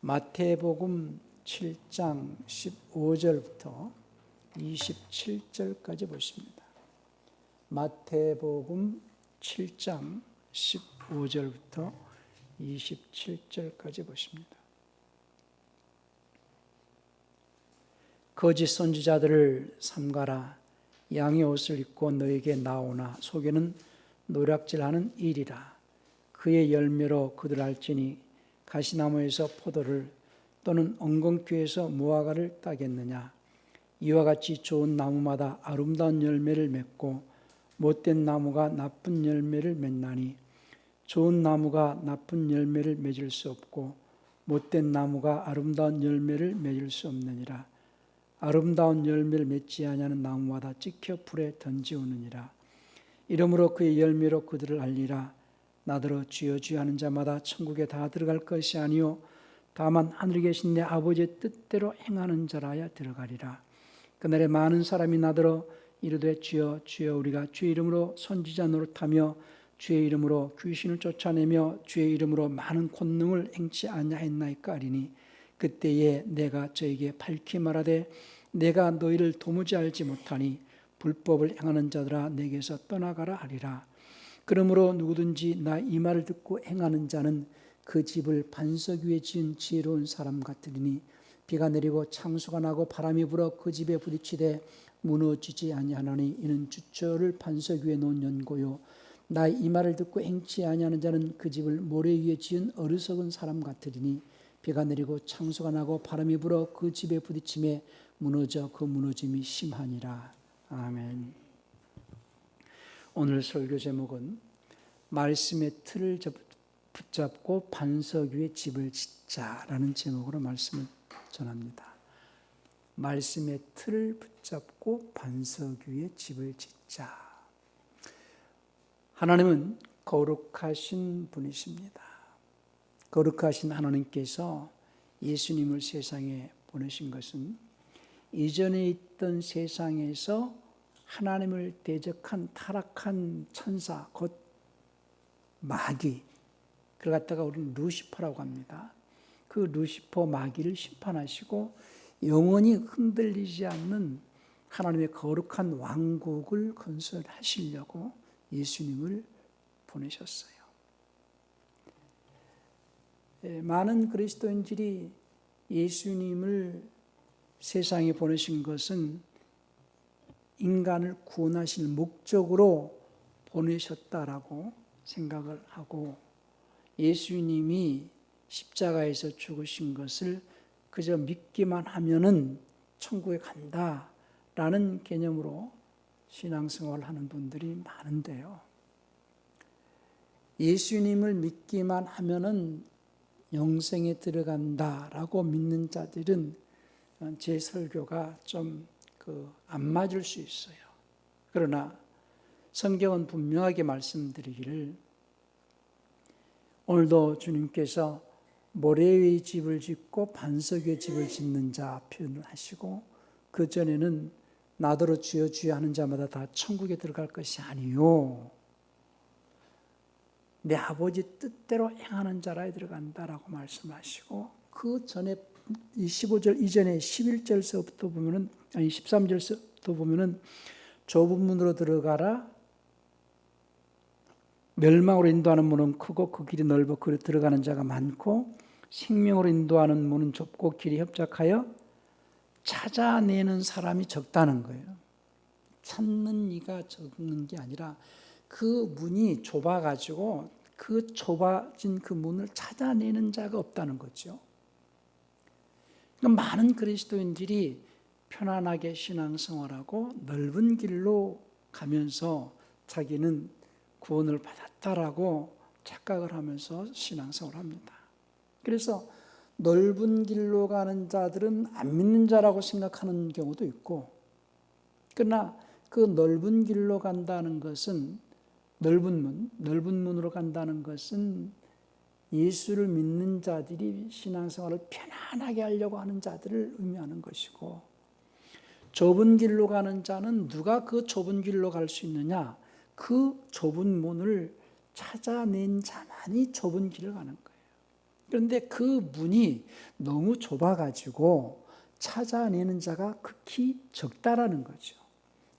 마태복음 7장 15절부터 27절까지 보십니다. 마태복음 7장 15절부터 27절까지 보십니다. 거짓 선지자들을 삼가라. 양의 옷을 입고 너에게 나오나 속에는 노략질하는 일이라. 그의 열매로 그들 알지니 가시나무에서 포도를 또는 엉겅퀴에서 무화과를 따겠느냐. 이와 같이 좋은 나무마다 아름다운 열매를 맺고 못된 나무가 나쁜 열매를 맺나니 좋은 나무가 나쁜 열매를 맺을 수 없고 못된 나무가 아름다운 열매를 맺을 수 없느니라. 아름다운 열매를 맺지 아니하는 나무마다 찍혀 불에 던지우느니라. 이러므로 그의 열매로 그들을 알리라. 나더러 주여 주여 하는 자마다 천국에 다 들어갈 것이 아니요 다만 하늘에 계신 내 아버지의 뜻대로 행하는 자라야 들어가리라. 그날에 많은 사람이 나더러 이르되 주여 주여 우리가 주의 이름으로 선지자 노릇하며 주의 이름으로 귀신을 쫓아내며 주의 이름으로 많은 권능을 행치 아니하였나이까 하리니 그때에 내가 저에게 밝히 말하되 내가 너희를 도무지 알지 못하니 불법을 행하는 자들아 내게서 떠나가라 하리라. 그러므로 누구든지 나 이 말을 듣고 행하는 자는 그 집을 반석 위에 지은 지혜로운 사람 같으리니 비가 내리고 창수가 나고 바람이 불어 그 집에 부딪히되 무너지지 아니하나니 이는 주철을 반석 위에 놓은 연고요. 나 이 말을 듣고 행치 아니하는 자는 그 집을 모래 위에 지은 어리석은 사람 같으리니 비가 내리고 창수가 나고 바람이 불어 그 집에 부딪힘에 무너져 그 무너짐이 심하니라. 아멘. 오늘 설교 제목은 말씀의 틀을 붙잡고 반석 위에 집을 짓자라는 제목으로 말씀을 전합니다. 말씀의 틀을 붙잡고 반석 위에 집을 짓자. 하나님은 거룩하신 분이십니다. 거룩하신 하나님께서 예수님을 세상에 보내신 것은 이전에 있던 세상에서 하나님을 대적한 타락한 천사, 곧 마귀, 그걸 갖다가 우리는 루시퍼라고 합니다. 그 루시퍼 마귀를 심판하시고 영원히 흔들리지 않는 하나님의 거룩한 왕국을 건설하시려고 예수님을 보내셨어요. 많은 그리스도인들이 예수님을 세상에 보내신 것은 인간을 구원하실 목적으로 보내셨다라고 생각을 하고 예수님이 십자가에서 죽으신 것을 그저 믿기만 하면은 천국에 간다라는 개념으로 신앙생활을 하는 분들이 많은데요. 예수님을 믿기만 하면은 영생에 들어간다라고 믿는 자들은 제 설교가 좀 안 맞을 수 있어요. 그러나 성경은 분명하게 말씀드리기를 오늘도 주님께서 모래 위에 집을 짓고 반석 위에 집을 짓는 자 표현을 하시고 그 전에는 나더러 주여 주여 하는 자마다 다 천국에 들어갈 것이 아니요 내 아버지 뜻대로 행하는 자라에 들어간다라고 말씀하시고 그 전에 15절 이전에 11절서부터 보면은 13절서부터 보면은 좁은 문으로 들어가라. 멸망으로 인도하는 문은 크고 그 길이 넓어 그리로 들어가는 자가 많고 생명으로 인도하는 문은 좁고 길이 협착하여 찾아내는 사람이 적다는 거예요. 찾는 이가 적는 게 아니라 그 문이 좁아가지고 그 좁아진 그 문을 찾아내는 자가 없다는 거죠. 많은 그리스도인들이 편안하게 신앙생활하고 넓은 길로 가면서 자기는 구원을 받았다라고 착각을 하면서 신앙생활을 합니다. 그래서 넓은 길로 가는 자들은 안 믿는 자라고 생각하는 경우도 있고 그러나 그 넓은 길로 간다는 것은 넓은 문으로 간다는 것은 예수를 믿는 자들이 신앙생활을 편안하게 하려고 하는 자들을 의미하는 것이고 좁은 길로 가는 자는 누가 그 좁은 길로 갈 수 있느냐? 그 좁은 문을 찾아낸 자만이 좁은 길을 가는 거예요. 그런데 그 문이 너무 좁아가지고 찾아내는 자가 극히 적다라는 거죠.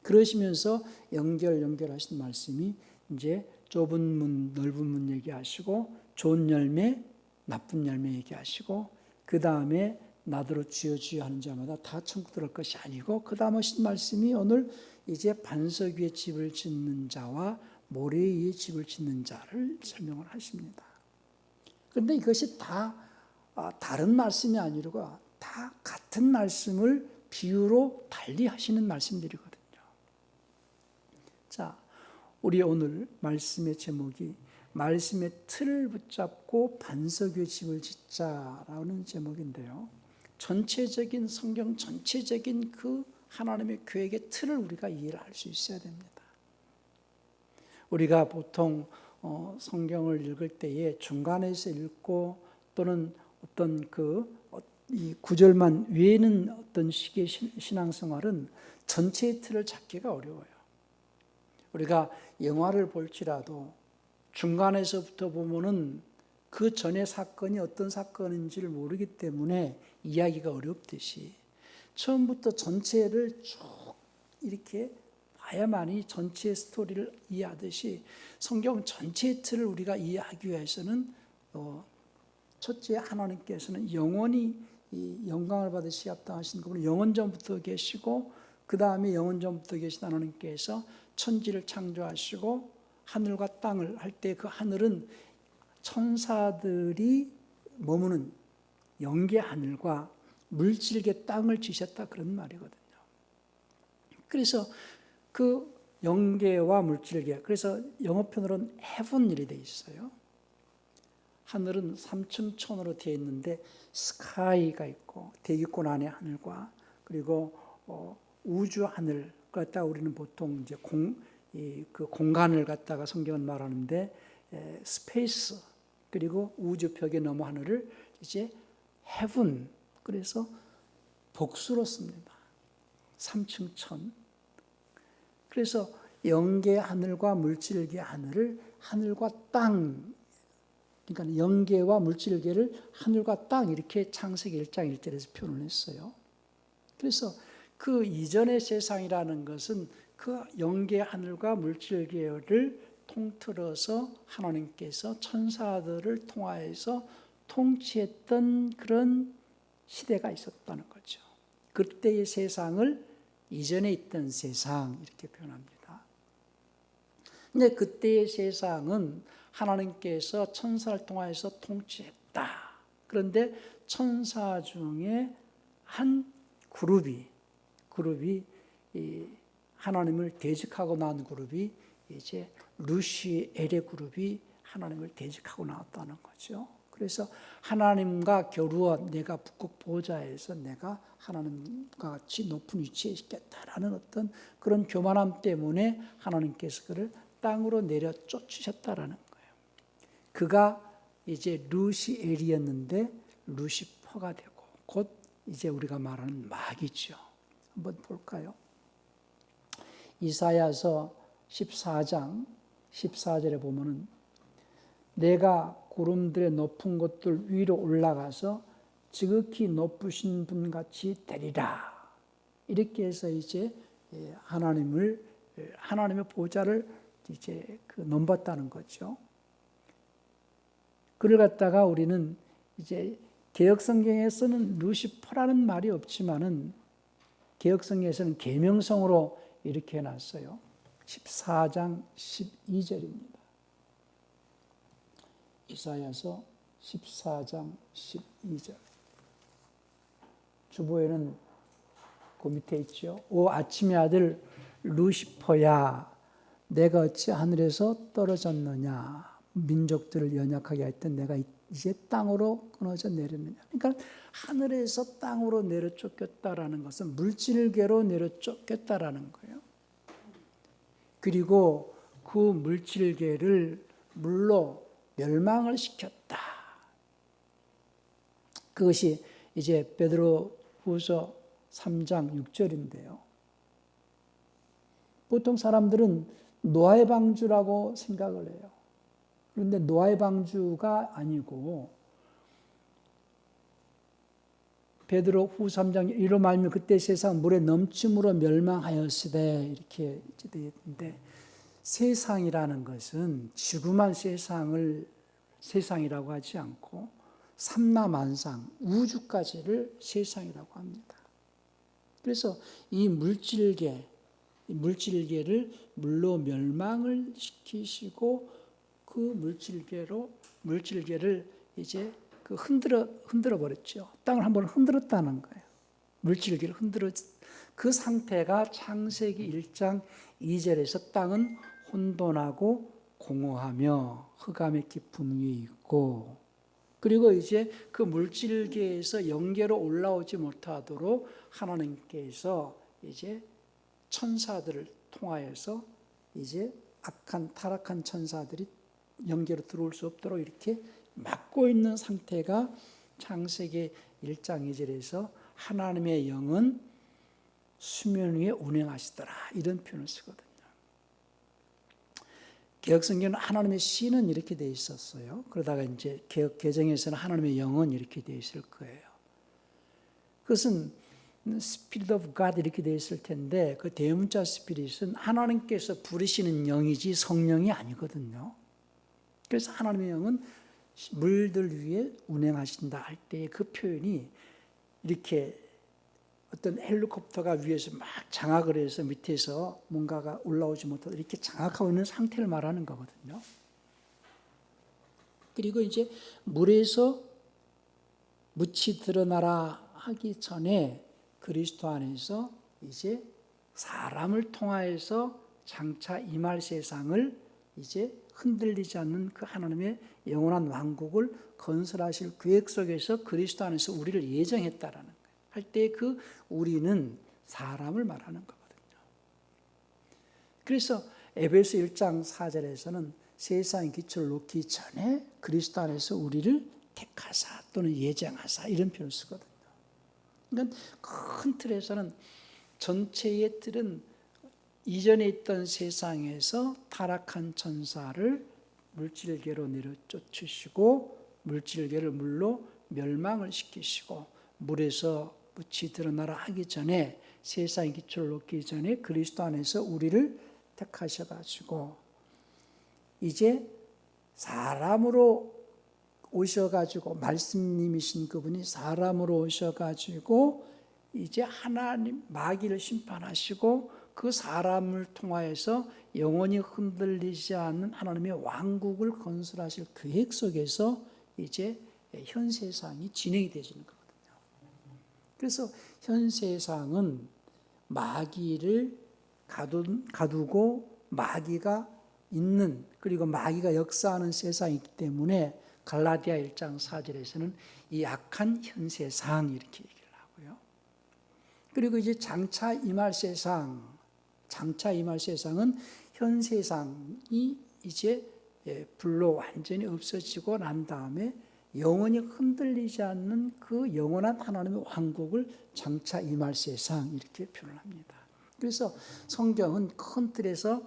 그러시면서 연결하신 말씀이 이제 좁은 문, 넓은 문 얘기하시고 좋은 열매, 나쁜 열매 얘기하시고 그 다음에 나더러 주여 주여 하는 자마다 다 천국 들어갈 것이 아니고 그 다음 하신 말씀이 오늘 이제 반석 위에 집을 짓는 자와 모래 위에 집을 짓는 자를 설명을 하십니다. 그런데 이것이 다 다른 말씀이 아니라 다 같은 말씀을 비유로 달리 하시는 말씀들이거든요. 자, 우리 오늘 말씀의 제목이 말씀의 틀을 붙잡고 반석 위에 집을 짓자라는 제목인데요. 전체적인 성경 전체적인 그 하나님의 계획의 틀을 우리가 이해를 할 수 있어야 됩니다. 우리가 보통 성경을 읽을 때에 중간에서 읽고 또는 어떤 이 구절만 외에는 어떤 식의 신앙생활은 전체의 틀을 잡기가 어려워요. 우리가 영화를 볼지라도 중간에서부터 보면은 그 전의 사건이 어떤 사건인지를 모르기 때문에 이야기가 어렵듯이 처음부터 전체를 쭉 이렇게 봐야만이 전체의 스토리를 이해하듯이 성경 전체의 틀을 우리가 이해하기 위해서는 첫째 하나님께서는 영원히 이 영광을 받으시기 합당하신 그분은 영원전부터 계시고 그 다음에 영원전부터 계신 하나님께서 천지를 창조하시고 하늘과 땅을 할 때 그 하늘은 천사들이 머무는 영계 하늘과 물질계 땅을 지셨다 그런 말이거든요. 그래서 그 영계와 물질계, 그래서 영어편으로는 heaven이라 되어 있어요. 하늘은 3층 천으로 되어 있는데 스카이가 있고 대기권 안에 하늘과 그리고 우주 하늘 갖다 우리는 보통 이제 그 공간을 갖다가 성경은 말하는데 스페이스 그리고 우주 벽에 넘어 하늘을 이제 heaven 그래서 복수로 씁니다. 3층 천. 그래서 영계 하늘과 물질계 하늘을 하늘과 땅 그러니까 영계와 물질계를 하늘과 땅 이렇게 창세기 1장 1절에서 표현을 했어요. 그래서 그 이전의 세상이라는 것은 그 영계 하늘과 물질계를 통틀어서 하나님께서 천사들을 통하여서 통치했던 그런 시대가 있었다는 거죠. 그때의 세상을 이전에 있던 세상 이렇게 표현합니다. 근데 그때의 세상은 하나님께서 천사를 통하여서 통치했다. 그런데 천사 중에 한 그룹이 이 하나님을 대적하고 나온 그룹이 이제 루시엘의 그룹이 하나님을 대적하고 나왔다는 거죠. 그래서 하나님과 겨루어 내가 북극 보좌에서 내가 하나님과 같이 높은 위치에 있겠다라는 어떤 그런 교만함 때문에 하나님께서 그를 땅으로 내려 쫓으셨다라는 거예요. 그가 이제 루시엘이었는데 루시퍼가 되고 곧 이제 우리가 말하는 마귀죠. 한번 볼까요? 이사야서 14장 14절에 보면은 내가 구름들의 높은 곳들 위로 올라가서 지극히 높으신 분 같이 되리라. 이렇게 해서 이제 하나님의 보좌를 이제 넘봤다는 거죠. 그를 갖다가 우리는 이제 개역성경에서는 루시퍼라는 말이 없지만은 개역성경에서는 계명성으로 이렇게 해놨어요. 14장 12절입니다. 이사야서 14장 12절. 주보에는 그 밑에 있죠. 오 아침의 아들 루시퍼야 내가 어찌 하늘에서 떨어졌느냐 민족들을 연약하게 했던 내가 이제 땅으로 끊어져 내렸느냐. 그러니까 하늘에서 땅으로 내려 쫓겼다라는 것은 물질계로 내려 쫓겼다라는 거예요. 그리고 그 물질계를 물로 멸망을 시켰다. 그것이 이제 베드로후서 3장 6절인데요. 보통 사람들은 노아의 방주라고 생각을 해요. 그런데 노아의 방주가 아니고 베드로 후 3장 이로 말미암아 그때 세상 물에 넘침으로 멸망하였으되 이렇게 되어 있는데, 세상이라는 것은 지구만 세상이라고 하지 않고 삼라만상 우주까지를 세상이라고 합니다. 그래서 이 물질계를 물로 멸망을 시키시고 그 물질계를 이제 흔들어 버렸죠. 땅을 한번 흔들었다는 거예요. 물질계를 흔들어 그 상태가 창세기 1장 2절에서 땅은 혼돈하고 공허하며 흑암의 깊음 위에 있고, 그리고 이제 그 물질계에서 영계로 올라오지 못하도록 하나님께서 이제 천사들을 통하여서 이제 타락한 천사들이 영계로 들어올 수 없도록 이렇게 막고 있는 상태가 창세기 1장 2절에서 하나님의 영은 수면 위에 운행하시더라 이런 표현을 쓰거든요. 개혁성경은 하나님의 씨는 이렇게 되어 있었어요. 그러다가 이제 개혁 개정에서는 하나님의 영은 이렇게 되어 있을 거예요. 그것은 Spirit of God 이렇게 되어 있을 텐데, 그 대문자 스피릿은 하나님께서 부르시는 영이지 성령이 아니거든요. 그래서 하나님의 영은 물들 위에 운행하신다 할 때 그 표현이 이렇게 어떤 헬리콥터가 위에서 막 장악을 해서 밑에서 뭔가가 올라오지 못하도록 이렇게 장악하고 있는 상태를 말하는 거거든요. 그리고 이제 물에서 묻이 드러나라 하기 전에 그리스도 안에서 이제 사람을 통하여서 장차 임할 세상을 이제 흔들리지 않는 그 하나님의 영원한 왕국을 건설하실 계획 속에서 그리스도 안에서 우리를 예정했다라는 거예요. 할 때 그 우리는 사람을 말하는 거거든요. 그래서 에베소 1장 4절에서는 세상의 기초를 놓기 전에 그리스도 안에서 우리를 택하사 또는 예정하사 이런 표현을 쓰거든요. 그러니까 큰 틀에서는 전체의 틀은 이전에 있던 세상에서 타락한 천사를 물질계로 내려쫓으시고 물질계를 물로 멸망을 시키시고 물에서 묻이 드러나라 하기 전에 세상의 기초를 놓기 전에 그리스도 안에서 우리를 택하셔가지고 이제 사람으로 오셔가지고 말씀님이신 그분이 사람으로 오셔가지고 이제 하나님 마귀를 심판하시고 그 사람을 통하여서 영원히 흔들리지 않는 하나님의 왕국을 건설하실 계획 속에서 이제 현 세상이 진행이 되시는 거거든요. 그래서 현 세상은 마귀를 가두고 마귀가 있는, 그리고 마귀가 역사하는 세상이기 때문에 갈라디아 1장 4절에서는 이 악한 현 세상 이렇게 얘기를 하고요. 그리고 이제 장차 임할 세상은 현 세상이 이제 불로 완전히 없어지고 난 다음에 영원히 흔들리지 않는 그 영원한 하나님의 왕국을 장차 임할 세상 이렇게 표현을 합니다. 그래서 성경은 큰 틀에서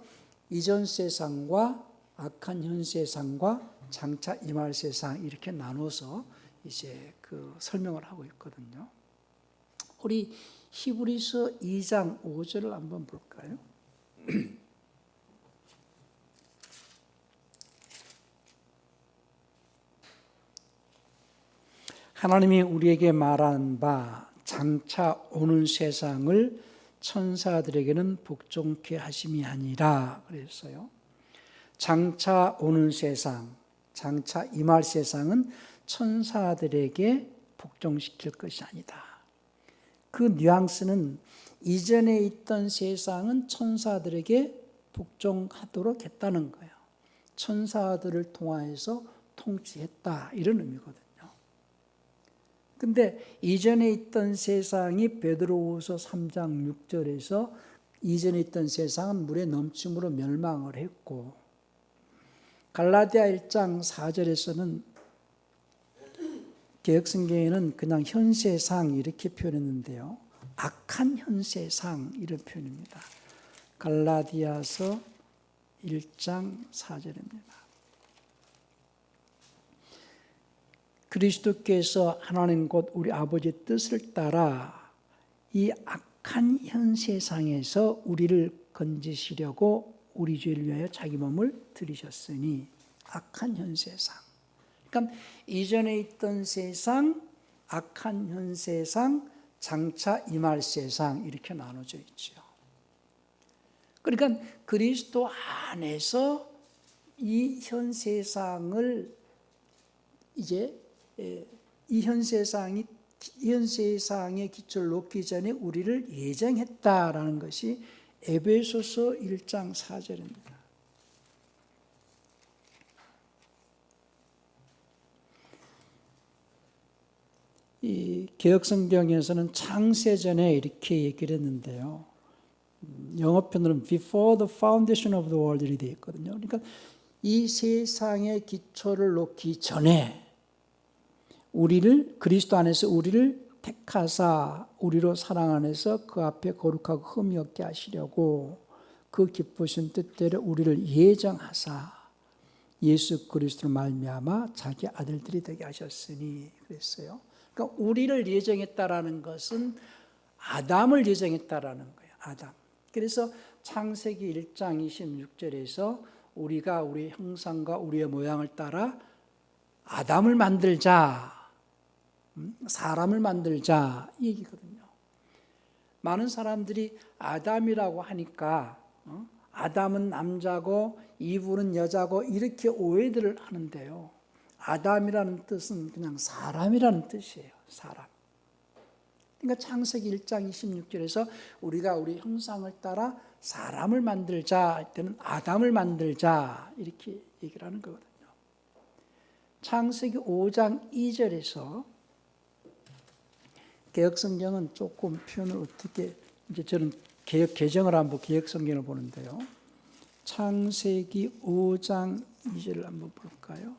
이전 세상과 악한 현 세상과 장차 임할 세상 이렇게 나눠서 이제 그 설명을 하고 있거든요. 우리 히브리서 2장 5절을 한번 볼까요? 하나님이 우리에게 말한 바 장차 오는 세상을 천사들에게는 복종케 하심이 아니라 그랬어요. 장차 오는 세상, 장차 임할 세상은 천사들에게 복종시킬 것이 아니다. 그 뉘앙스는 이전에 있던 세상은 천사들에게 복종하도록 했다는 거예요. 천사들을 통하여서 통치했다 이런 의미거든요. 근데 이전에 있던 세상이 베드로후서 3장 6절에서 이전에 있던 세상은 물에 넘침으로 멸망을 했고, 갈라디아 1장 4절에서는 개혁성경에는 그냥 현 세상 이렇게 표현했는데요. 악한 현 세상 이런 표현입니다. 갈라디아서 1장 4절입니다. 그리스도께서 하나님 곧 우리 아버지의 뜻을 따라 이 악한 현 세상에서 우리를 건지시려고 우리 죄를 위하여 자기 몸을 들이셨으니, 악한 현 세상. 그러니까 이전에 있던 세상, 악한 현 세상, 장차 임할 세상, 이렇게 나눠져 있죠. 그러니까 그리스도 안에서 이 현 세상을 이제 이 현 세상의 기초를 놓기 전에 우리를 예정했다라는 것이 에베소서 1장 4절입니다. 이 개역성경에서는 창세전에 이렇게 얘기를 했는데요. 영어편으로는 Before the foundation of the world 이렇게 되어 있거든요. 그러니까 이 세상의 기초를 놓기 전에 우리를, 그리스도 안에서 우리를 택하사 우리로 사랑 안에서 그 앞에 거룩하고 흠이 없게 하시려고 그 기쁘신 뜻대로 우리를 예정하사 예수 그리스도로 말미암아 자기 아들들이 되게 하셨으니 그랬어요. 그러니까 우리를 예정했다라는 것은 아담을 예정했다라는 거예요. 아담. 그래서 창세기 1장 26절에서 우리가 우리 형상과 우리의 모양을 따라 아담을 만들자, 사람을 만들자, 이 얘기거든요. 많은 사람들이 아담이라고 하니까 아담은 남자고 이브는 여자고 이렇게 오해들을 하는데요. 아담이라는 뜻은 그냥 사람이라는 뜻이에요. 사람. 그러니까 창세기 1장 26절에서 우리가 우리 형상을 따라 사람을 만들자 할 때는 아담을 만들자 이렇게 얘기를 하는 거거든요. 창세기 5장 2절에서 개역성경은 조금 표현을 어떻게, 이제 저는 개정을 한번 개역성경을 보는데요. 창세기 5장 2절을 한번 볼까요?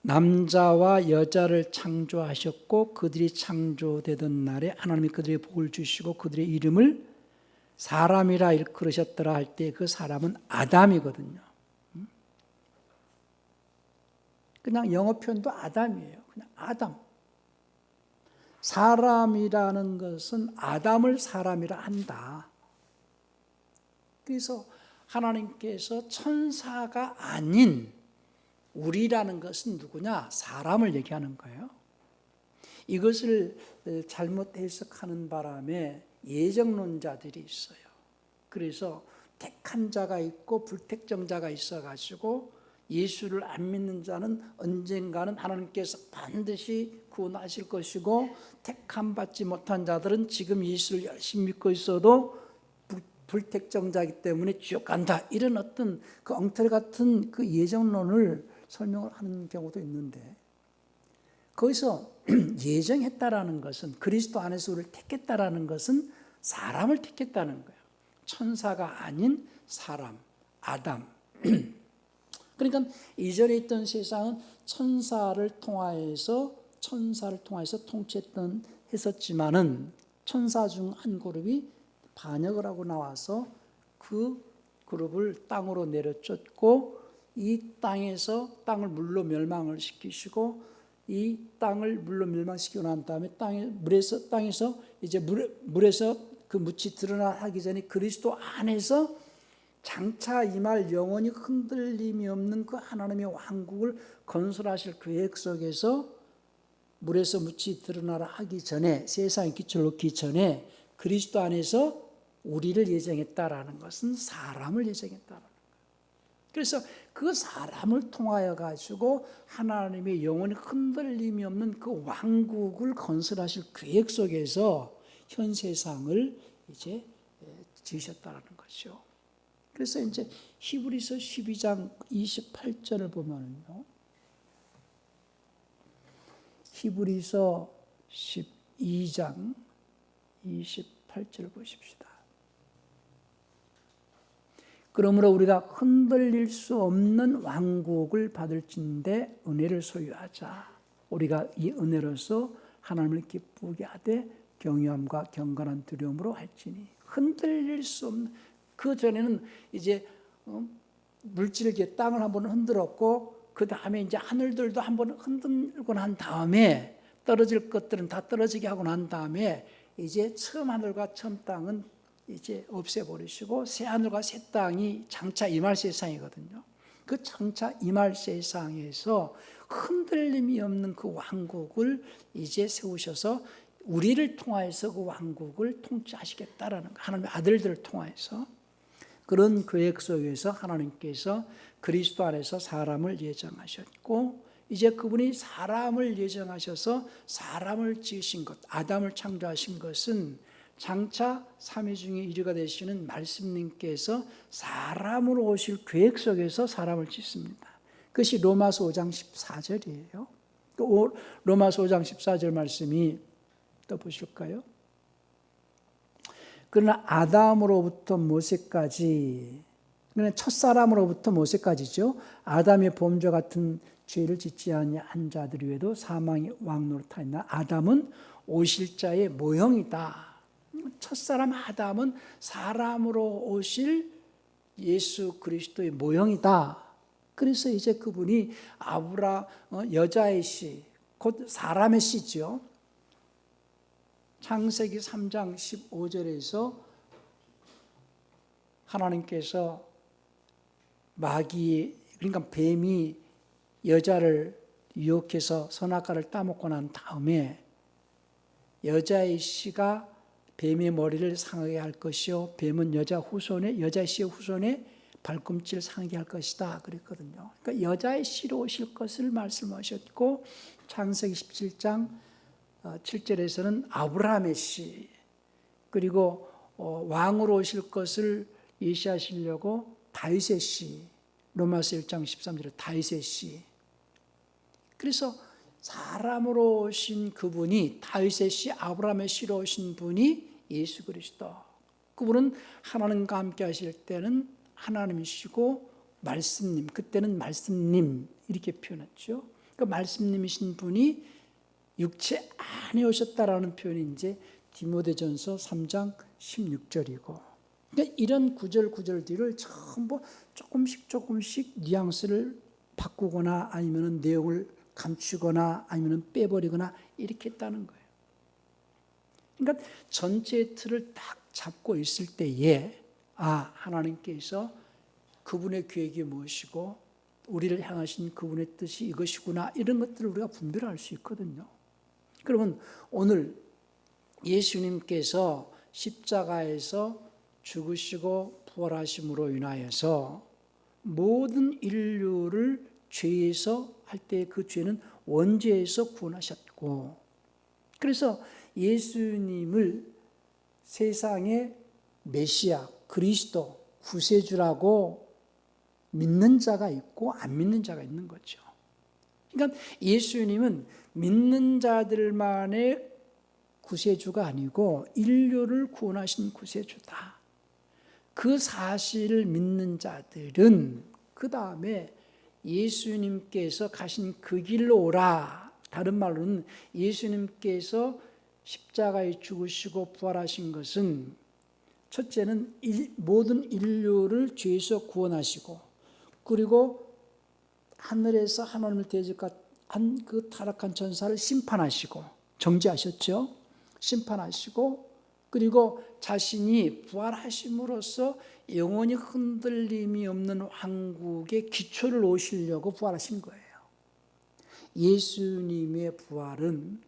남자와 여자를 창조하셨고 그들이 창조되던 날에 하나님이 그들에게 복을 주시고 그들의 이름을 사람이라 일컬으셨더라 할 때 그 사람은 아담이거든요. 그냥 영어 표현도 아담이에요. 그냥 아담. 사람이라는 것은 아담을 사람이라 한다. 그래서 하나님께서 천사가 아닌 우리라는 것은 누구냐? 사람을 얘기하는 거예요. 이것을 잘못 해석하는 바람에 예정론자들이 있어요. 그래서 택한 자가 있고 불택정자가 있어가지고 예수를 안 믿는 자는 언젠가는 하나님께서 반드시 구원하실 것이고 택함 받지 못한 자들은 지금 예수를 열심히 믿고 있어도 불택정자이기 때문에 지옥 간다. 이런 어떤 그 엉터리 같은 그 예정론을 설명을 하는 경우도 있는데, 거기서 예정했다라는 것은 그리스도 안에서 우리를 택했다라는 것은 사람을 택했다는 거예요. 천사가 아닌 사람, 아담. 그러니까 이전에 있던 세상은 천사를 통하여서 했었지만은 천사 중 한 그룹이 반역을 하고 나와서 그 그룹을 땅으로 내려쫓고 이 땅에서 땅을 물로 멸망을 시키시고 이 땅을 물로 멸망시키고 난 다음에 땅에서 이제 물에서 그 묻이 드러나기 전에 그리스도 안에서 장차 임할 영원히 흔들림이 없는 그 하나님의 왕국을 건설하실 계획 속에서 물에서 묻이 드러나라 하기 전에, 세상의 기초를 놓기 전에 그리스도 안에서 우리를 예정했다라는 것은 사람을 예정했다라는 거예요. 그래서 그 사람을 통하여 가지고 하나님의 영원히 흔들림이 없는 그 왕국을 건설하실 계획 속에서 현 세상을 이제 지으셨다라는 거죠. 그래서 이제 히브리서 12장 28절을 보면요. 히브리서 12장 28절을 보십시다. 그러므로 우리가 흔들릴 수 없는 왕국을 받을진대 은혜를 소유하자. 우리가 이 은혜로서 하나님을 기쁘게 하되 경외함과 경건한 두려움으로 할지니. 흔들릴 수 없는, 그 전에는 이제 물질계 땅을 한번 흔들었고 그 다음에 이제 하늘들도 한번 흔들고 난 다음에 떨어질 것들은 다 떨어지게 하고 난 다음에 이제 처음 하늘과 처음 땅은 이제 없애버리시고 새 하늘과 새 땅이 장차 임할 세상이거든요. 그 장차 임할 세상에서 흔들림이 없는 그 왕국을 이제 세우셔서 우리를 통하여서 그 왕국을 통치하시겠다라는 거, 하나님의 아들들을 통하여서. 그런 계획 속에서 하나님께서 그리스도 안에서 사람을 예정하셨고 이제 그분이 사람을 예정하셔서 사람을 지으신 것, 아담을 창조하신 것은 장차 삼위 중에 1위가 되시는 말씀님께서 사람으로 오실 계획 속에서 사람을 짓습니다. 그것이 로마서 5장 14절이에요. 로마서 5장 14절 말씀이 또 보실까요? 그러나 아담으로부터 모세까지, 그러나 첫사람으로부터 모세까지죠. 아담의 범죄 같은 죄를 짓지 아니한 자들 외에도 사망의 왕노릇하였나. 아담은 오실 자의 모형이다. 첫사람 아담은 사람으로 오실 예수 그리스도의 모형이다. 그래서 이제 그분이 여자의 씨, 곧 사람의 씨죠. 창세기 3장 15절에서 하나님께서 마귀, 그러니까 뱀이 여자를 유혹해서 선악과를 따먹고 난 다음에 여자의 씨가 뱀의 머리를 상하게 할 것이요 뱀은 여자의 씨의 후손에 발꿈치를 상하게 할 것이다 그랬거든요. 그러니까 여자의 씨로 오실 것을 말씀하셨고 창세기 17장 7절에서는 아브라함의 씨, 그리고 왕으로 오실 것을 예시하시려고 다윗의 씨, 로마서 1장 13절에 다윗의 씨. 그래서 사람으로 오신 그분이 다윗의 씨, 아브라함의 씨로 오신 분이 예수 그리스도. 그분은 하나님과 함께 하실 때는 하나님이시고 말씀님, 그때는 말씀님 이렇게 표현했죠. 그 말씀님이신 분이 육체 안에 오셨다라는 표현이 이제 디모데전서 3장 16절이고, 그러니까 이런 구절들을 전부 조금씩 뉘앙스를 바꾸거나 아니면 내용을 감추거나 아니면 빼버리거나 이렇게 했다는 거예요. 그러니까 전체 틀을 딱 잡고 있을 때에 하나님께서 그분의 계획이 무엇이고 우리를 향하신 그분의 뜻이 이것이구나, 이런 것들을 우리가 분별할 수 있거든요. 그러면 오늘 예수님께서 십자가에서 죽으시고 부활하심으로 인하여서 모든 인류를 죄에서 할 때 그 죄는 원죄에서 구원하셨고, 그래서 예수님을 세상의 메시아, 그리스도, 구세주라고 믿는 자가 있고 안 믿는 자가 있는 거죠. 그러니까 예수님은 믿는 자들만의 구세주가 아니고 인류를 구원하신 구세주다. 그 사실을 믿는 자들은 그 다음에 예수님께서 가신 그 길로 오라. 다른 말로는 예수님께서 십자가에 죽으시고 부활하신 것은 첫째는 모든 인류를 죄에서 구원하시고, 그리고 하늘에서 하나님을 대적한 그 타락한 천사를 심판하시고, 정죄하셨죠. 심판하시고, 그리고 자신이 부활하심으로써 영원히 흔들림이 없는 왕국의 기초를 놓으시려고 부활하신 거예요. 예수님의 부활은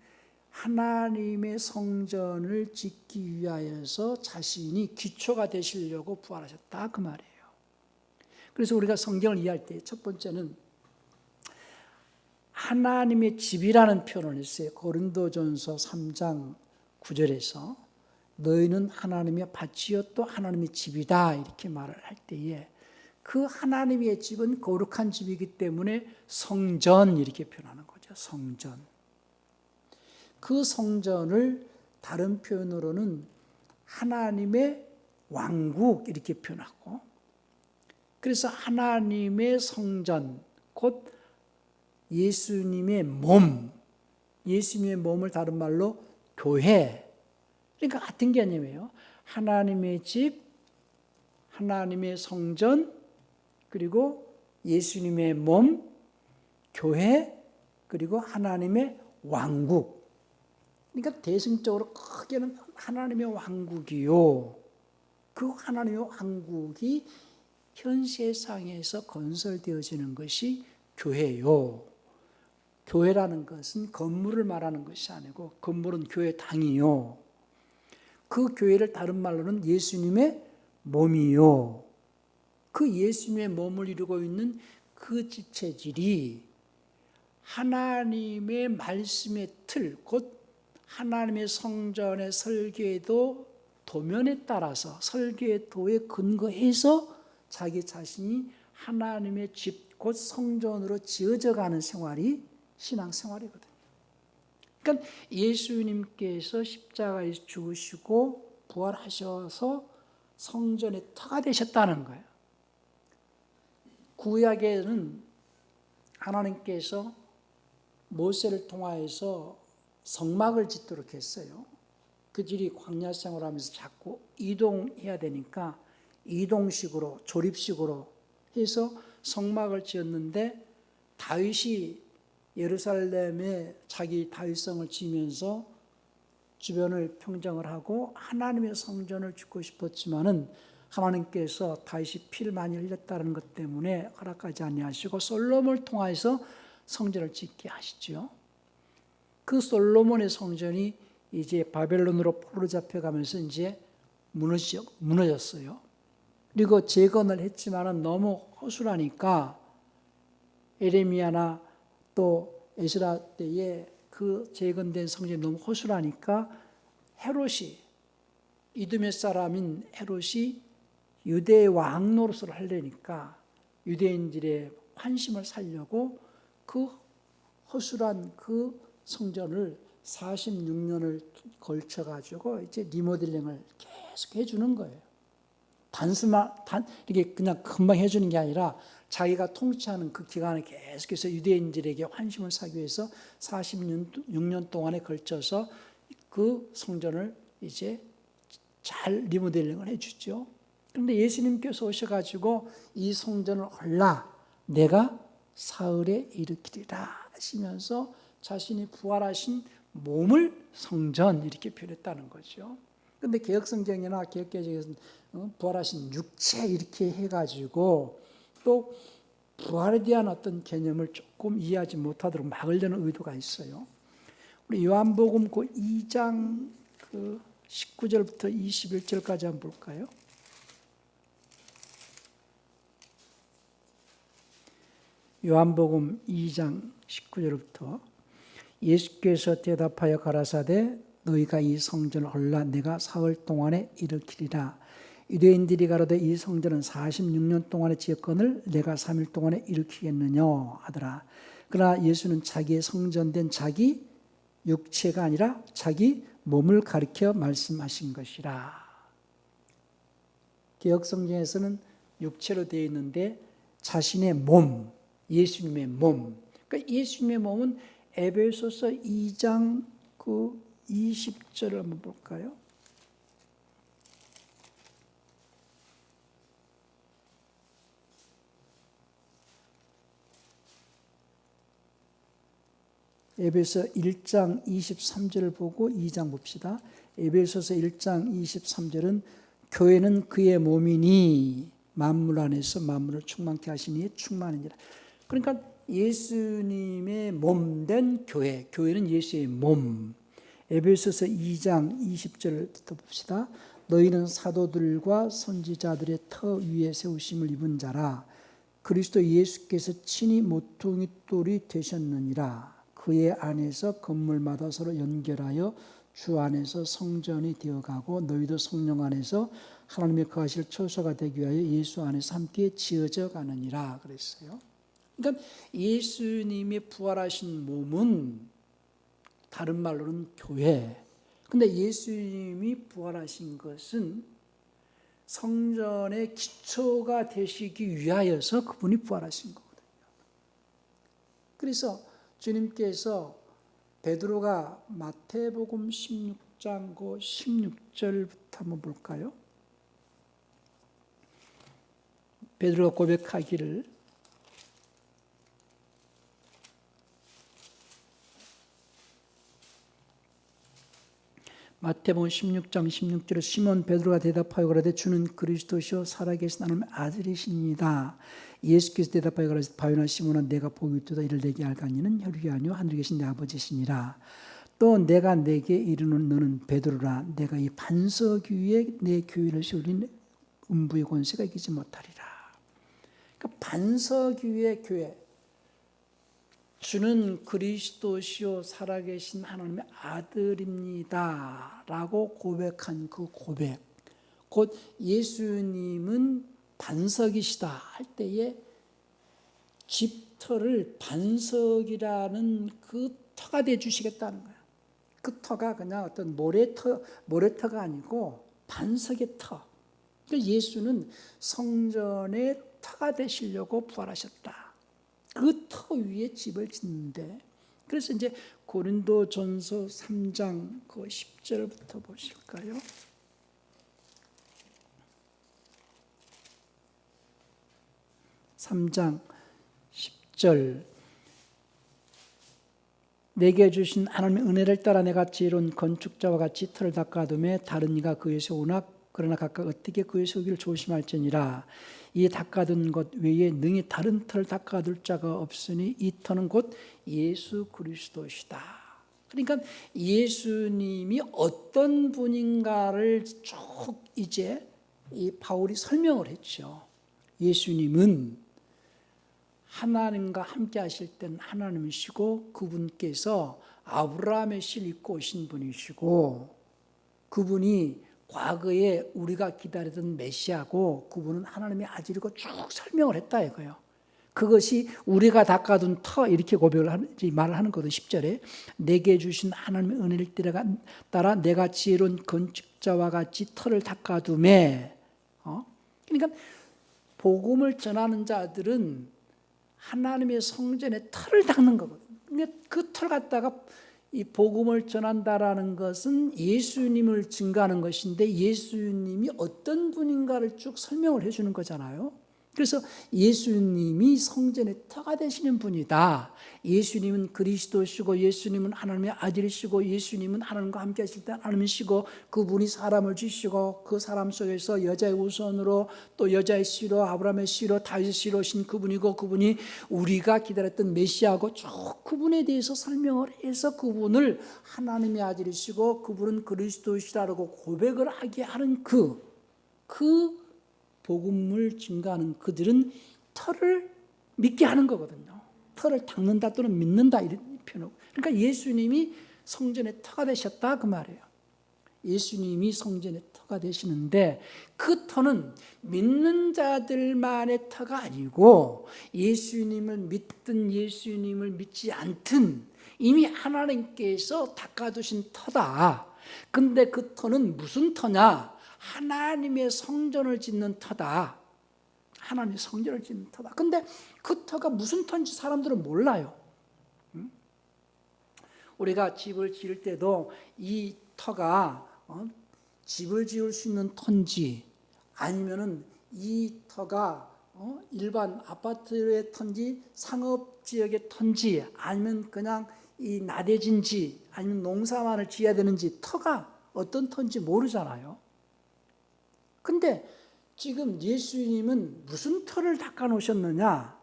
하나님의 성전을 짓기 위하여서 자신이 기초가 되시려고 부활하셨다 그 말이에요. 그래서 우리가 성경을 이해할 때 첫 번째는 하나님의 집이라는 표현을 했어요. 고린도전서 3장 9절에서 너희는 하나님의 밭이요 또 하나님의 집이다 이렇게 말을 할 때에 그 하나님의 집은 거룩한 집이기 때문에 성전 이렇게 표현하는 거죠. 성전. 그 성전을 다른 표현으로는 하나님의 왕국 이렇게 표현하고, 그래서 하나님의 성전, 곧 예수님의 몸, 예수님의 몸을 다른 말로 교회, 그러니까 같은 개념이에요. 하나님의 집, 하나님의 성전, 그리고 예수님의 몸, 교회, 그리고 하나님의 왕국. 그러니까 대승적으로 크게는 하나님의 왕국이요. 그 하나님의 왕국이 현 세상에서 건설되어지는 것이 교회요. 교회라는 것은 건물을 말하는 것이 아니고 건물은 교회당이요. 그 교회를 다른 말로는 예수님의 몸이요. 그 예수님의 몸을 이루고 있는 그 지체질이 하나님의 말씀의 틀, 곧 하나님의 성전의 설계도 도면에 따라서 설계의 도에 근거해서 자기 자신이 하나님의 집, 곧 성전으로 지어져 가는 생활이 신앙생활이거든요. 그러니까 예수님께서 십자가에서 죽으시고 부활하셔서 성전의 터가 되셨다는 거예요. 구약에는 하나님께서 모세를 통하여서 성막을 짓도록 했어요. 그들이 광야 생활하면서 자꾸 이동해야 되니까 이동식으로 조립식으로 해서 성막을 지었는데 다윗이 예루살렘에 자기 다윗성을 지으면서 주변을 평정을 하고 하나님의 성전을 짓고 싶었지만은 하나님께서 다윗이 피를 많이 흘렸다는 것 때문에 허락하지 아니하시고 솔로몬을 통해서 성전을 짓게 하시죠. 그 솔로몬의 성전이 이제 바벨론으로 포로 잡혀가면서 이제 무너졌어요. 그리고 재건을 했지만은 너무 허술하니까 에레미야나 또 에스라 때에 그 재건된 성전이 너무 허술하니까 헤롯이, 이두메 사람인 헤롯이 유대의 왕 노릇을 하려니까 유대인들의 환심을 살려고 그 허술한 그 성전을 46년을 걸쳐가지고 이제 리모델링을 계속 해주는 거예요. 이게 그냥 금방 해주는 게 아니라 자기가 통치하는 그 기간을 계속해서 유대인들에게 환심을 사기 위해서 46년 동안에 걸쳐서 그 성전을 이제 잘 리모델링을 해주죠. 그런데 예수님께서 오셔가지고 이 성전을 헐라 내가 사흘에 일으키리라 하시면서 자신이 부활하신 몸을 성전 이렇게 표현했다는 거죠. 그런데 개혁성경이나 개혁개정에서는 부활하신 육체 이렇게 해가지고 또 부활에 대한 어떤 개념을 조금 이해하지 못하도록 막으려는 의도가 있어요. 우리 요한복음 그 2장 그 19절부터 21절까지 한번 볼까요? 요한복음 2장 19절부터 예수께서 대답하여 가라사대 너희가 이 성전을 헐라 내가 사흘 동안에 일으키리라. 유대인들이 가로되 이 성전은 46년 동안에 지었거늘 내가 3일 동안에 일으키겠느냐 하더라. 그러나 예수는 자기의 성전된 자기 육체가 아니라 자기 몸을 가리켜 말씀하신 것이라. 개혁성경에서는 육체로 되어 있는데 자신의 몸, 예수님의 몸. 그러니까 예수님의 몸은 에베소서 2장 그 20절을 한번 볼까요? 에베소 1장 23절을 보고 2장 봅시다. 에베소서 1장 23절은 교회는 그의 몸이니 만물 안에서 만물을 충만케 하시니 충만이니라. 그러니까 예수님의 몸된 교회, 교회는 예수의 몸. 에베소서 2장 20절부터 봅시다. 너희는 사도들과 선지자들의 터 위에 세우심을 입은 자라. 그리스도 예수께서 친히 모퉁이 돌이 되셨느니라. 그의 안에서 건물마다 서로 연결하여 주 안에서 성전이 되어가고 너희도 성령 안에서 하나님의 거하실 처소가 되기 위하여 예수 안에서 함께 지어져 가느니라 그랬어요. 그러니까 예수님이 부활하신 몸은 다른 말로는 교회. 근데 예수님이 부활하신 것은 성전의 기초가 되시기 위하여서 그분이 부활하신 거거든요. 그래서 주님께서 베드로가 마태복음 16장 16절부터 한번 볼까요? 베드로가 고백하기를 마태복음 16장 16절에 시몬 베드로가 대답하여 그러되 주는 그리스도시요 살아계신 하나님의 아들이십니다. 예수께서 대답하여 그러시되 바요나 시몬아 내가 복이 있도다 이를 내게 알까니는 혈육이 아니요 하늘에 계신 내 아버지시니라. 또 내가 내게 이르는 너는 베드로라. 내가 이 반석 위에 내 교회를 세우리니 음부의 권세가 이기지 못하리라. 그러니까 반석 위에 교회, 주는 그리스도시요 살아계신 하나님의 아들입니다 라고 고백한 그 고백, 곧 예수님은 반석이시다 할 때에 집터를 반석이라는 그 터가 돼 주시겠다는 거예요. 그 터가 그냥 어떤 모래터가 아니고 반석의 터. 그러니까 예수는 성전의 터가 되시려고 부활하셨다. 그 터 위에 집을 짓는데, 그래서 이제 고린도전서 3장 그 10절부터 보실까요? (3장 10절) 내게 주신 하나님의 은혜를 따라 내가 지혜로운 건축자와 같이 터를 닦아두매 다른 이가 그에서 오나 그러나 각각 어떻게 그에서 오기를 조심할지니라. 이 닦아둔 것 외에 능히 다른 터를 닦아둘 자가 없으니 이 터는 곧 예수 그리스도시다. 그러니까 예수님이 어떤 분인가를 쭉 이제 이 바울이 설명을 했죠. 예수님은 하나님과 함께 하실 때는 하나님이시고 그분께서 아브라함의 씨를 입고 오신 분이시고 그분이 과거에 우리가 기다리던 메시아고 그분은 하나님의 아들이고 쭉 설명을 했다 이거예요. 그것이 우리가 닦아둔 터 이렇게 말을 하는 거거든요. 10절에 내게 주신 하나님의 은혜를 따라 내가 지혜로운 건축자와 같이 터를 닦아두매. 그러니까 복음을 전하는 자들은 하나님의 성전에 터를 닦는 거거든요. 그러니까 그 털 갖다가 이 복음을 전한다라는 것은 예수님을 증거하는 것인데 예수님이 어떤 분인가를 쭉 설명을 해주는 거잖아요. 그래서 예수님이 성전의 터가 되시는 분이다. 예수님은 그리스도시고 예수님은 하나님의 아들이시고 예수님은 하나님과 함께 하실 때 하나님이시고 그분이 사람을 주시고 그 사람 속에서 여자의 우선으로 또 여자의 씨로 아브라함의 씨로 다윗의 씨로 오신 그분이고 그분이 우리가 기다렸던 메시아고 쭉 그분에 대해서 설명을 해서 그분을 하나님의 아들이시고 그분은 그리스도시라고 고백을 하게 하는 그 복음을 증거하는 그들은 터를 믿게 하는 거거든요. 터를 닦는다 또는 믿는다 이런 표현. 그러니까 예수님이 성전의 터가 되셨다 그 말이에요. 예수님이 성전의 터가 되시는데 그 터는 믿는 자들만의 터가 아니고 예수님을 믿든 예수님을 믿지 않든 이미 하나님께서 닦아두신 터다. 근데 그 터는 무슨 터냐? 하나님의 성전을 짓는 터다. 하나님의 성전을 짓는 터다. 근데 그 터가 무슨 터인지 사람들은 몰라요. 우리가 집을 지을 때도 이 터가 집을 지을 수 있는 터인지 아니면은 이 터가 일반 아파트의 터인지 상업지역의 터인지 아니면 그냥 이 나대진지 아니면 농사만을 지어야 되는지 터가 어떤 터인지 모르잖아요. 근데 지금 예수님은 무슨 터를 닦아 놓으셨느냐?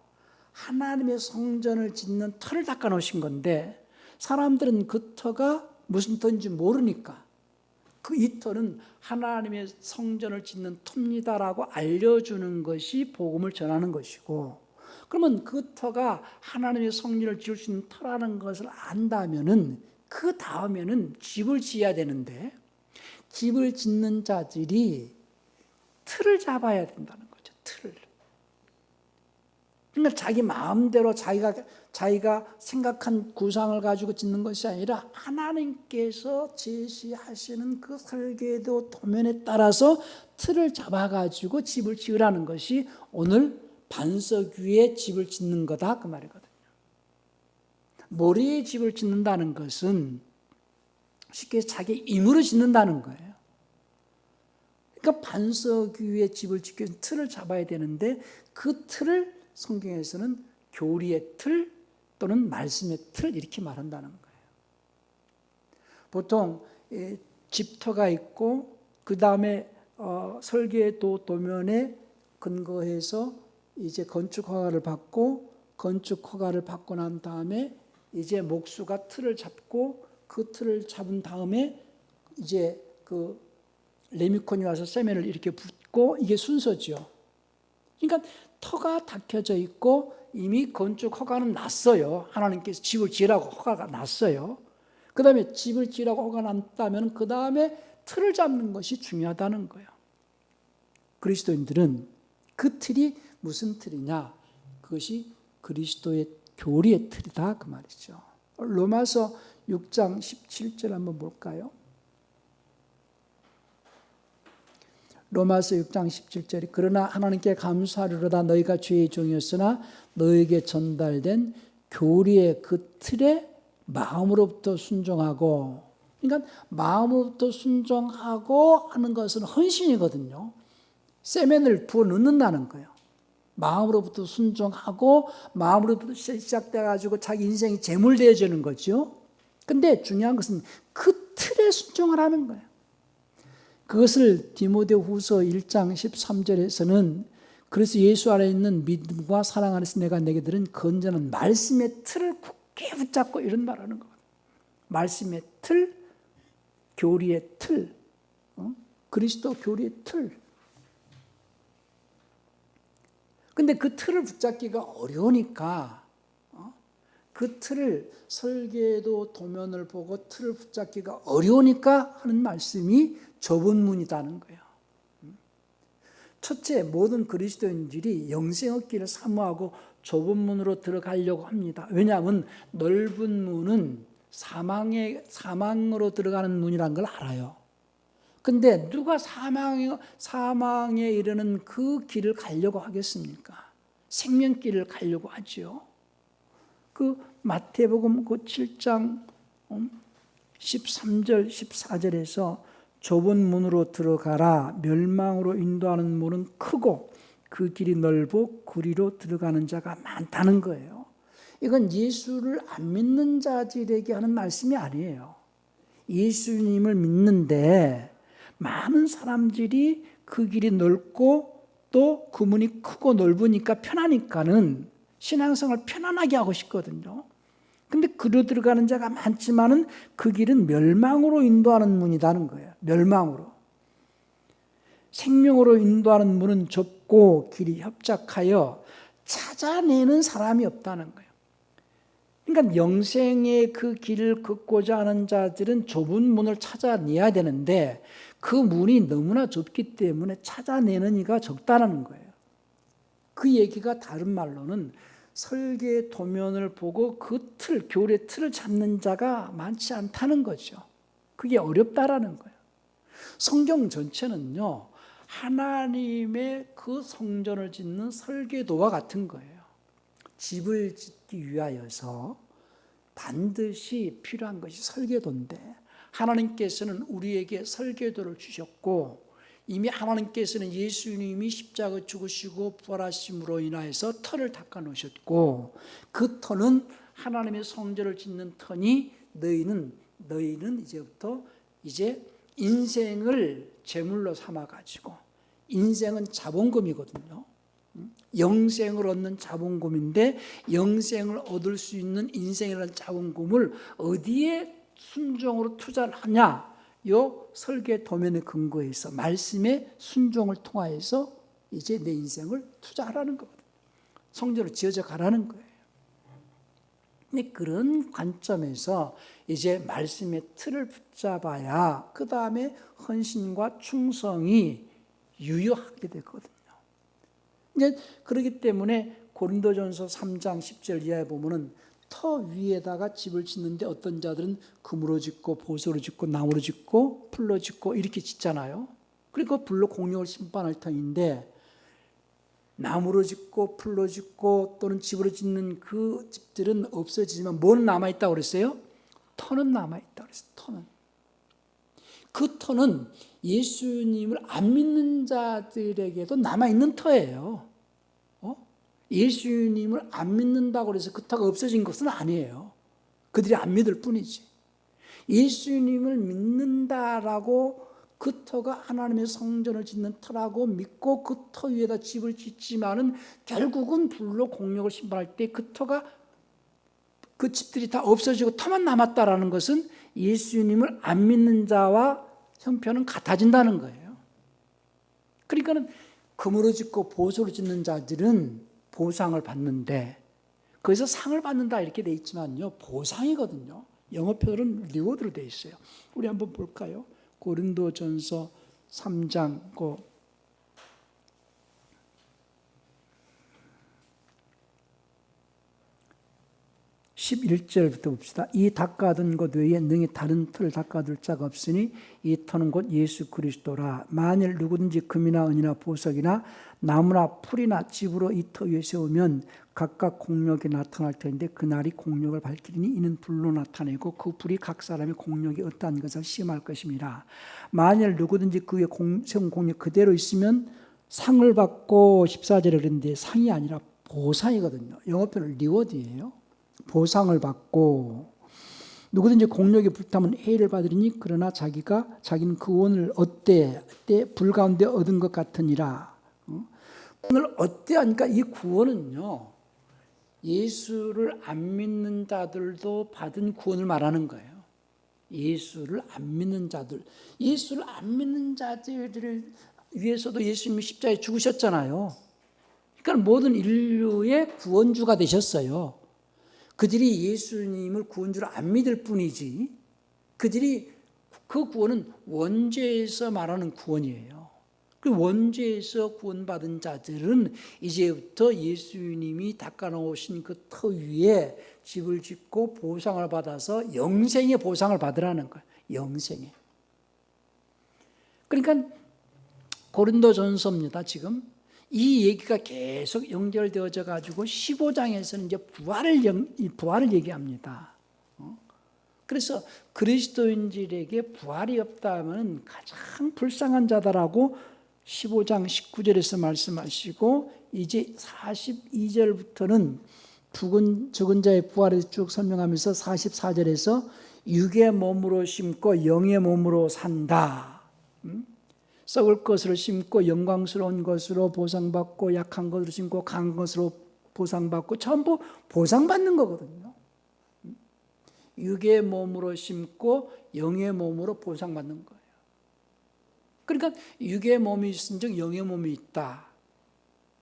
하나님의 성전을 짓는 터를 닦아 놓으신 건데 사람들은 그 터가 무슨 터인지 모르니까 이 터는 하나님의 성전을 짓는 터입니다라고 알려주는 것이 복음을 전하는 것이고, 그러면 그 터가 하나님의 성전을 지을 수 있는 터라는 것을 안다면은 그 다음에는 집을 지어야 되는데 집을 짓는 자들이 틀을 잡아야 된다는 거죠. 틀을. 그러니까 자기 마음대로 자기가 생각한 구상을 가지고 짓는 것이 아니라 하나님께서 제시하시는 그 설계도 도면에 따라서 틀을 잡아가지고 집을 지으라는 것이 오늘 반석 위에 집을 짓는 거다 그 말이거든요. 모래에 집을 짓는다는 것은 쉽게 자기 힘으로 짓는다는 거예요. 그러니까 반석 위에 집을 짓기 위해서 틀을 잡아야 되는데 그 틀을 성경에서는 교리의 틀 또는 말씀의 틀 이렇게 말한다는 거예요. 보통 집터가 있고 그 다음에 설계도 도면에 근거해서 이제 건축 허가를 받고 건축 허가를 받고 난 다음에 이제 목수가 틀을 잡고 그 틀을 잡은 다음에 이제 그 레미콘이 와서 세면을 이렇게 붓고 이게 순서죠. 그러니까 터가 닫혀져 있고 이미 건축 허가는 났어요. 하나님께서 집을 지으라고 허가가 났어요. 그 다음에 집을 지으라고 허가가 났다면 그 다음에 틀을 잡는 것이 중요하다는 거예요. 그리스도인들은 그 틀이 무슨 틀이냐? 그것이 그리스도의 교리의 틀이다 그 말이죠. 로마서 6장 17절 한번 볼까요? 로마서 6장 17절이 그러나 하나님께 감사하리로다 너희가 죄의 종이었으나 너희에게 전달된 교리의 그 틀에 마음으로부터 순종하고, 그러니까 마음으로부터 순종하고 하는 것은 헌신이거든요. 세면을 부어 넣는다는 거예요. 마음으로부터 순종하고 마음으로부터 시작돼가지고 자기 인생이 제물되어지는 거죠. 근데 중요한 것은 그 틀에 순종하라는 거예요. 그것을 디모데후서 1장 13절에서는 그래서 예수 안에 있는 믿음과 사랑 안에서 내가 내게 들은 건전한 말씀의 틀을 굳게 붙잡고 이런 말하는 거예요. 말씀의 틀, 교리의 틀, 그리스도 교리의 틀. 근데 그 틀을 붙잡기가 어려우니까 그 틀을 설계도 도면을 보고 틀을 붙잡기가 어려우니까 하는 말씀이 좁은 문이라는 거예요. 첫째, 모든 그리스도인들이 영생의 길을 사모하고 좁은 문으로 들어가려고 합니다. 왜냐하면 넓은 문은 사망으로 들어가는 문이라는 걸 알아요. 근데 누가 사망에 이르는 그 길을 가려고 하겠습니까? 생명길을 가려고 하죠. 그 마태복음 그 7장 13절 14절에서 좁은 문으로 들어가라 멸망으로 인도하는 문은 크고 그 길이 넓고 그리로 들어가는 자가 많다는 거예요. 이건 예수를 안 믿는 자들에게 하는 말씀이 아니에요. 예수님을 믿는데 많은 사람들이 그 길이 넓고 또 그 문이 크고 넓으니까 편하니까는 신앙생활을 편안하게 하고 싶거든요. 근데 그로 들어가는 자가 많지만은 그 길은 멸망으로 인도하는 문이라는 거예요. 멸망으로. 생명으로 인도하는 문은 좁고 길이 협착하여 찾아내는 사람이 없다는 거예요. 그러니까 영생의 그 길을 걷고자 하는 자들은 좁은 문을 찾아내야 되는데 그 문이 너무나 좁기 때문에 찾아내는 이가 적다라는 거예요. 그 얘기가 다른 말로는 설계 도면을 보고 그 틀, 교리의 틀을 잡는 자가 많지 않다는 거죠. 그게 어렵다라는 거예요. 성경 전체는요, 하나님의 그 성전을 짓는 설계도와 같은 거예요. 집을 짓기 위하여서 반드시 필요한 것이 설계도인데 하나님께서는 우리에게 설계도를 주셨고 이미 하나님께서는 예수님이 십자가 죽으시고 부활하심으로 인하여서 터를 닦아 놓으셨고 그 터는 하나님의 성전을 짓는 터니 너희는 이제부터 이제 인생을 제물로 삼아 가지고 인생은 자본금이거든요. 영생을 얻는 자본금인데 영생을 얻을 수 있는 인생이라는 자본금을 어디에 순종으로 투자를 하냐? 요 설계 도면에 근거해서 말씀의 순종을 통하여서 이제 내 인생을 투자하라는 거거든요. 성전을 지어져 가라는 거예요. 근데 그런 관점에서 이제 말씀의 틀을 붙잡아야 그 다음에 헌신과 충성이 유효하게 되거든요. 이제 그렇기 때문에 고린도전서 3장 10절 이하에 보면은 터 위에다가 집을 짓는데 어떤 자들은 금으로 짓고 보석으로 짓고 나무로 짓고 풀로 짓고 이렇게 짓잖아요. 그리고 불로 공력을 심판할 터인데 나무로 짓고 풀로 짓고 또는 집으로 짓는 그 집들은 없어지지만 뭐는 남아있다고 그랬어요? 터는 남아있다고 그랬어요. 터는. 그 터는 예수님을 안 믿는 자들에게도 남아있는 터예요. 예수님을 안 믿는다고 해서 그 터가 없어진 것은 아니에요. 그들이 안 믿을 뿐이지. 예수님을 믿는다라고 그 터가 하나님의 성전을 짓는 터라고 믿고 그 터 위에다 집을 짓지만은 결국은 불로 공력을 심판할 때 그 터가 그 집들이 다 없어지고 터만 남았다라는 것은 예수님을 안 믿는 자와 형편은 같아진다는 거예요. 그러니까는 금으로 짓고 보소로 짓는 자들은 보상을 받는데 거기서 상을 받는다 이렇게 돼 있지만요, 보상이거든요. 영어 표현은 리워드로 돼 있어요. 우리 한번 볼까요? 고린도전서 3장 11절부터 봅시다. 이 닦아둔 것 외에 능히 다른 터를 닦아둘 자가 없으니 이 터는 곧 예수 그리스도라. 만일 누구든지 금이나 은이나 보석이나 나무나 풀이나 집으로 이 터 위에 세우면 각각 공력이 나타날 텐데 그날이 공력을 밝히리니 이는 불로 나타내고 그 불이 각 사람의 공력이 어떠한 것을 시험할 것입니다. 만일 누구든지 그 위에 세운 공력 그대로 있으면 상을 받고 14절에 그랬는데 상이 아니라 보상이거든요. 영어 표현은 리워드예요. 보상을 받고 누구든지 공력이 불타면 해를 받으리니 그러나 자기는 그 원을 얻되 불 가운데 얻은 것 같으니라. 오늘 어때 하니까 이 구원은요, 예수를 안 믿는 자들도 받은 구원을 말하는 거예요. 예수를 안 믿는 자들, 예수를 안 믿는 자들을 위해서도 예수님이 십자가에 죽으셨잖아요. 그러니까 모든 인류의 구원주가 되셨어요. 그들이 예수님을 구원주로 안 믿을 뿐이지, 그들이 그 구원은 원죄에서 말하는 구원이에요. 그 원죄에서 구원받은 자들은 이제부터 예수님이 닦아놓으신 그 터 위에 집을 짓고 보상을 받아서 영생의 보상을 받으라는 거예요. 영생의. 그러니까 고린도전서입니다. 지금 이 얘기가 계속 연결되어져 가지고 15장에서는 이제 부활을 얘기합니다. 그래서 그리스도인들에게 부활이 없다면 가장 불쌍한 자다라고 15장 19절에서 말씀하시고, 이제 42절부터는 죽은 자의 부활을 쭉 설명하면서 44절에서 육의 몸으로 심고 영의 몸으로 산다. 썩을 것으로 심고 영광스러운 것으로 보상받고, 약한 것으로 심고 강한 것으로 보상받고, 전부 보상받는 거거든요. 육의 몸으로 심고 영의 몸으로 보상받는 거예요. 그러니까 육의 몸이 있은즉 영의 몸이 있다.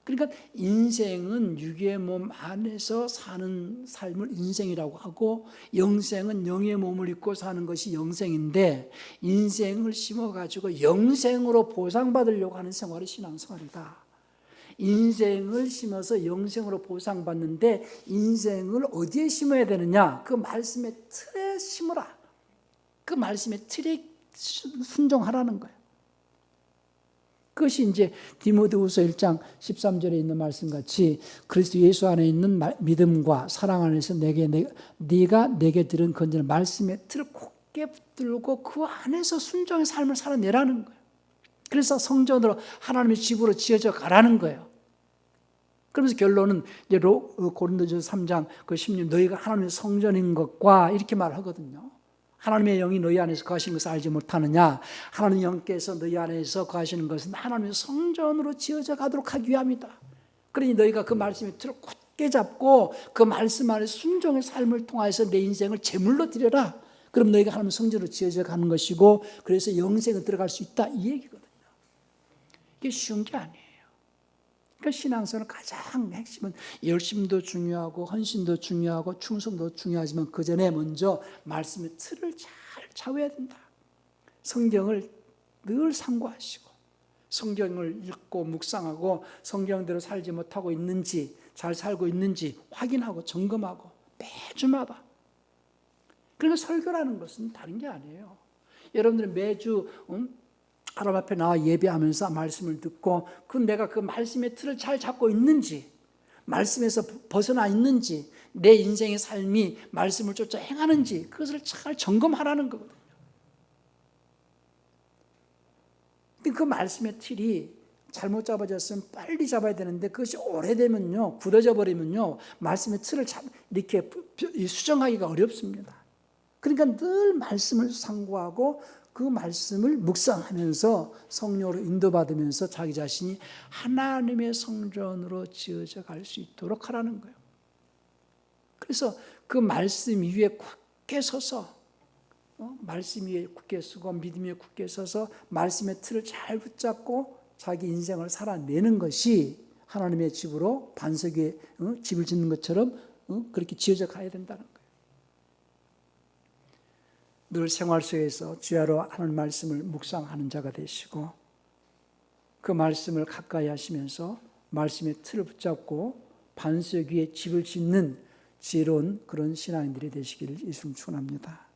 그러니까 인생은 육의 몸 안에서 사는 삶을 인생이라고 하고, 영생은 영의 몸을 입고 사는 것이 영생인데, 인생을 심어가지고 영생으로 보상받으려고 하는 생활이 신앙생활이다. 인생을 심어서 영생으로 보상받는데 인생을 어디에 심어야 되느냐? 그 말씀의 틀에 심으라. 그 말씀의 틀에 순종하라는 거예요. 그것이 이제 디모데후서 1장 13절에 있는 말씀같이 그리스도 예수 안에 있는 믿음과 사랑 안에서 네가 내게 들은 건전한 말씀의 틀을 굳게 붙들고 그 안에서 순종의 삶을 살아내라는 거예요. 그래서 성전으로 하나님의 집으로 지어져 가라는 거예요. 그러면서 결론은 이제 고린도전서 3장 그 16 너희가 하나님의 성전인 것과 이렇게 말하거든요. 하나님의 영이 너희 안에서 거하시는 것을 알지 못하느냐? 하나님의 영께서 너희 안에서 거하시는 것은 하나님의 성전으로 지어져 가도록 하기 위함이다. 그러니 너희가 그 말씀의 틀을 굳게 잡고 그 말씀 안에 순종의 삶을 통해서 내 인생을 제물로 드려라. 그럼 너희가 하나님의 성전으로 지어져 가는 것이고, 그래서 영생에 들어갈 수 있다, 이 얘기거든요. 이게 쉬운 게 아니에요. 그러니까 신앙생활 가장 핵심은 열심도 중요하고 헌신도 중요하고 충성도 중요하지만 그 전에 먼저 말씀의 틀을 잘 잡아야 된다. 성경을 늘 상고하시고, 성경을 읽고 묵상하고 성경대로 살지 못하고 있는지, 잘 살고 있는지 확인하고 점검하고 매주마다. 그러니까 설교라는 것은 다른 게 아니에요. 여러분들은 매주 하나님 앞에 나와 예배하면서 말씀을 듣고 내가 그 말씀의 틀을 잘 잡고 있는지, 말씀에서 벗어나 있는지, 내 인생의 삶이 말씀을 쫓아 행하는지 그것을 잘 점검하라는 거거든요. 그 말씀의 틀이 잘못 잡아졌으면 빨리 잡아야 되는데 그것이 오래되면요, 굳어져 버리면요, 말씀의 틀을 이렇게 수정하기가 어렵습니다. 그러니까 늘 말씀을 상고하고 그 말씀을 묵상하면서 성령으로 인도받으면서 자기 자신이 하나님의 성전으로 지어져 갈 수 있도록 하라는 거예요. 그래서 그 말씀 위에 굳게 서서 말씀 위에 굳게 서고 믿음 위에 굳게 서서 말씀의 틀을 잘 붙잡고 자기 인생을 살아내는 것이 하나님의 집으로 반석 위에 집을 짓는 것처럼 그렇게 지어져 가야 된다는 거예요. 늘 생활 속에서 주야로 하는 말씀을 묵상하는 자가 되시고 그 말씀을 가까이 하시면서 말씀의 틀을 붙잡고 반석 위에 집을 짓는 지혜로운 그런 신앙인들이 되시기를 예수님 축원합니다.